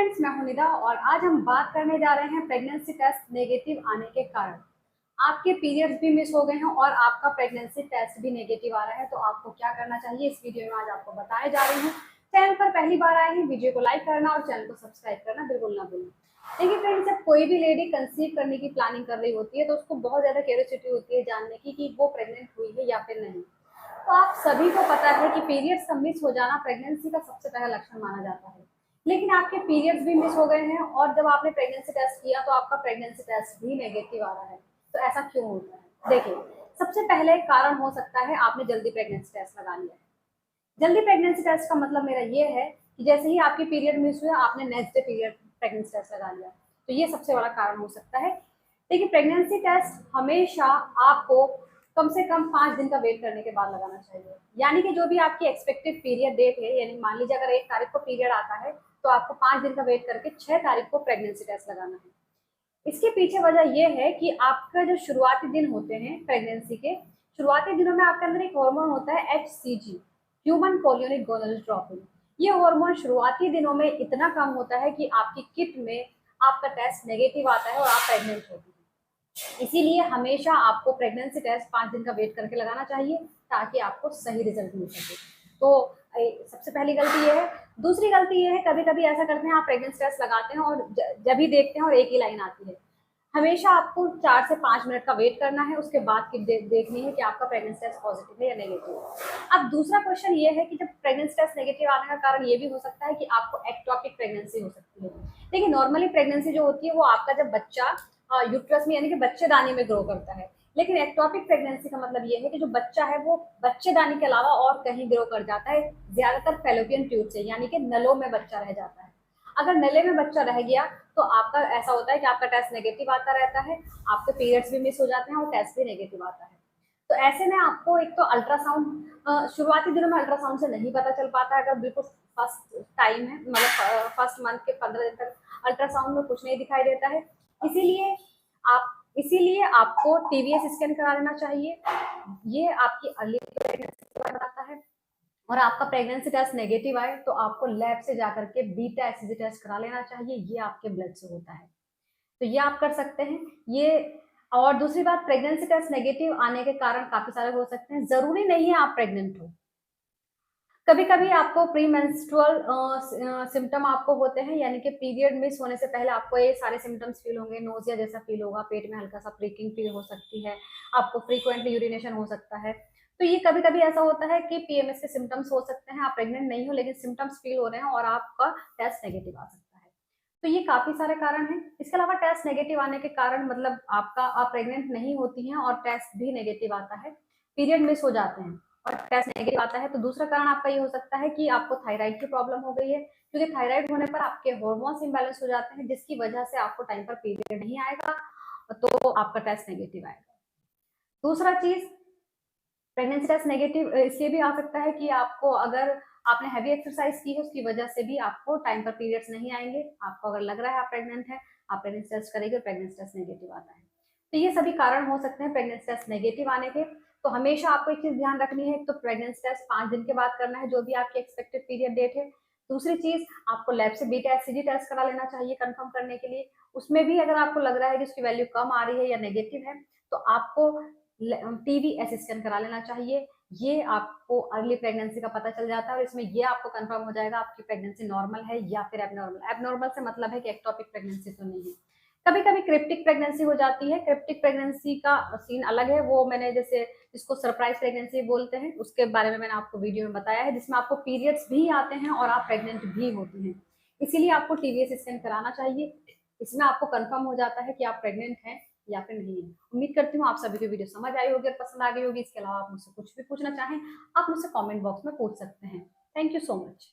Friends, मैं हूं निदा और आज हम बात करने जा रहे हैं प्रेगनेंसी टेस्ट नेगेटिव आने के कारण। आपके पीरियड्स भी मिस हो गए हैं और आपका प्रेगनेंसी टेस्ट भी नेगेटिव आ रहा है, तो आपको क्या करना चाहिए इस वीडियो में आज आपको बताए जा रही हूँ। चैनल पर पहली बार आए हैं, वीडियो को लाइक करना और चैनल को सब्सक्राइब करना बिल्कुल ना भूलें। देखिए फ्रेंड्स, जब कोई भी लेडी कंसीव करने की प्लानिंग कर रही होती है तो उसको बहुत ज़्यादा क्यूरियोसिटी होती है जानने की कि वो प्रेग्नेंट हुई है या फिर नहीं। तो आप सभी को पता है कि पीरियड्स का मिस हो जाना प्रेगनेंसी का सबसे पहला लक्षण माना जाता है, लेकिन आपके पीरियड्स भी मिस हो गए हैं और जब आपने प्रेगनेंसी टेस्ट किया तो आपका प्रेगनेंसी टेस्ट भी नेगेटिव आ रहा है। तो ऐसा क्यों होता है? देखिए, सबसे पहले कारण हो सकता है आपने जल्दी प्रेगनेंसी टेस्ट लगा लिया है। जल्दी प्रेगनेंसी टेस्ट का मतलब मेरा ये है कि जैसे ही आपकी पीरियड मिस हुआ आपने next day period pregnancy test लगा लिया, तो ये सबसे बड़ा कारण हो सकता है। देखिए, प्रेगनेंसी टेस्ट हमेशा आपको कम से कम 5 दिन का वेट करने के बाद लगाना चाहिए। यानी कि जो भी आपकी एक्सपेक्टेड पीरियड डेट है, यानी मान लीजिए अगर 1 तारीख को पीरियड आता है तो आपको 5 दिन का वेट करके 6 तारीख को प्रेगनेंसी टेस्ट लगाना है। इसके पीछे वजह यह है कि आपका जो शुरुआती दिन होते हैं प्रेगनेंसी के, शुरुआती दिनों में आपके अंदर एक हार्मोन होता है HCG, ह्यूमन कोलियोनिक गोनाडोट्रोपिन। ये हार्मोन शुरुआती दिनों में इतना कम होता है कि आपकी किट में आपका टेस्ट नेगेटिव आता है और आप प्रेग्नेंट होती हैं। इसीलिए हमेशा आपको प्रेगनेंसी टेस्ट 5 दिन का वेट करके लगाना चाहिए ताकि आपको सही रिजल्ट मिल सके। तो सबसे पहली गलती ये है। दूसरी गलती ये है, कभी कभी ऐसा करते हैं आप प्रेगनेंसी टेस्ट लगाते हैं और जब भी देखते हैं और एक ही लाइन आती है। हमेशा आपको 4 से 5 मिनट का वेट करना है, उसके बाद की देखनी है कि आपका प्रेगनेंसी टेस्ट पॉजिटिव है या नेगेटिव। अब दूसरा क्वेश्चन ये है कि जब प्रेगनेंसी टेस्ट नेगेटिव आने का कारण ये भी हो सकता है कि आपको एक्टोपिक प्रेगनेंसी हो सकती है। देखिए, नॉर्मली प्रेगनेंसी जो होती है वो आपका जब बच्चा यूट्रस में यानी कि बच्चेदानी में ग्रो करता है, लेकिन एक्टोपिक प्रेगनेंसी का मतलब ये है कि जो बच्चा है वो बच्चेदानी के अलावा और कहीं ग्रो कर जाता है, ज्यादातर फेलोपियन ट्यूब से, यानी कि नलों में बच्चा रह जाता है। अगर नले में बच्चा रह गया तो आपका ऐसा होता है कि आपका टेस्ट नेगेटिव आता रहता है, आपके पीरियड्स भी मिस हो जाते हैं और टेस्ट भी नेगेटिव आता है। तो ऐसे में आपको एक तो अल्ट्रासाउंड, शुरुआती दिनों में अल्ट्रासाउंड से नहीं पता चल पाता है। अगर बिल्कुल फर्स्ट टाइम है, मतलब फर्स्ट मंथ के 15 दिन तक अल्ट्रासाउंड में कुछ नहीं दिखाई देता है। इसीलिए आपको टीवीएस स्कैन करा लेना चाहिए। ये आपकी अर्ली प्रेगनेंसी बताता है। और आपका प्रेगनेंसी टेस्ट नेगेटिव आए तो आपको लैब से जाकर के बीटा एचसीजी टेस्ट करा लेना चाहिए। ये आपके ब्लड से होता है, तो ये आप कर सकते हैं। ये और दूसरी बात, प्रेगनेंसी टेस्ट नेगेटिव आने के कारण काफी सारे हो सकते हैं, जरूरी नहीं है आप प्रेग्नेंट हो। कभी कभी आपको प्री मेंस्ट्रुअल सिम्टम आपको होते हैं, यानी कि पीरियड मिस होने से पहले आपको ये सारे सिम्टम्स फील होंगे। नोजिया जैसा फील होगा, पेट में हल्का सा प्रिकिंग फील हो सकती है, आपको फ्रीक्वेंटली यूरिनेशन हो सकता है। तो ये कभी कभी ऐसा होता है कि पीएमएस के सिम्टम्स हो सकते हैं, आप प्रेग्नेंट नहीं हो लेकिन सिम्टम्स फील हो रहे हैं और आपका टेस्ट नेगेटिव आ सकता है। तो ये काफी सारे कारण हैं। इसके अलावा टेस्ट नेगेटिव आने के कारण मतलब आप प्रेग्नेंट नहीं होती हैं और टेस्ट भी नेगेटिव आता है, पीरियड मिस हो जाते हैं और टेस्ट नेगेटिव आता है। तो दूसरा कारण आपका ये हो सकता है कि आपको थायराइड की प्रॉब्लम हो गई है, क्योंकि थायराइड होने पर आपके हार्मोन्स इम्बैलेंस हो जाते हैं, जिसकी वजह से आपको टाइम पर पीरियड नहीं आएगा, तो आपका टेस्ट नेगेटिव आएगा। दूसरा चीज, प्रेगनेंसी टेस्ट नेगेटिव इसलिए भी आ सकता है कि आपको अगर आपने हैवी एक्सरसाइज की है उसकी वजह से भी आपको टाइम पर पीरियड्स नहीं आएंगे। आपको अगर लग रहा है आप प्रेग्नेंट है, आप प्रेगनेंसी टेस्ट करेंगे, प्रेगनेंसी टेस्ट नेगेटिव आता है। तो ये सभी कारण हो सकते हैं प्रेगनेंसी टेस्ट नेगेटिव आने के। तो हमेशा आपको एक चीज ध्यान रखनी है, तो प्रेगनेंसी टेस्ट 5 दिन के बाद करना है, जो भी आपकी एक्सपेक्टेड पीरियड डेट है। दूसरी चीज, आपको लैब से बीटा एचसीजी टेस्ट करा लेना चाहिए कंफर्म करने के लिए। उसमें भी अगर आपको लग रहा है कि उसकी वैल्यू कम आ रही है या नेगेटिव है तो आपको टीवीएस स्कैन करा लेना चाहिए। ये आपको अर्ली प्रेगनेंसी का पता चल जाता है और इसमें ये आपको कंफर्म हो जाएगा आपकी प्रेगनेंसी नॉर्मल है या फिर एबनॉर्मल। एबनॉर्मल से मतलब है कि एक्टोपिक प्रेगनेंसी तो नहीं है। कभी कभी क्रिप्टिक प्रेगनेंसी हो जाती है। क्रिप्टिक प्रेगनेंसी का सीन अलग है, वो मैंने जैसे जिसको सरप्राइज प्रेगनेंसी बोलते हैं उसके बारे में मैंने आपको वीडियो में बताया है, जिसमें आपको पीरियड्स भी आते हैं और आप प्रेग्नेंट भी होती हैं। इसीलिए आपको टीवीएस स्कैन कराना चाहिए। इसमें आपको कंफर्म हो जाता है कि आप प्रेग्नेंट हैं या फिर नहीं है। उम्मीद करती हूँ आप सभी को वीडियो समझ आई होगी और पसंद आ गई होगी। इसके अलावा आप मुझसे कुछ भी पूछना चाहें, आप मुझसे कमेंट बॉक्स में पूछ सकते हैं। Thank you so much.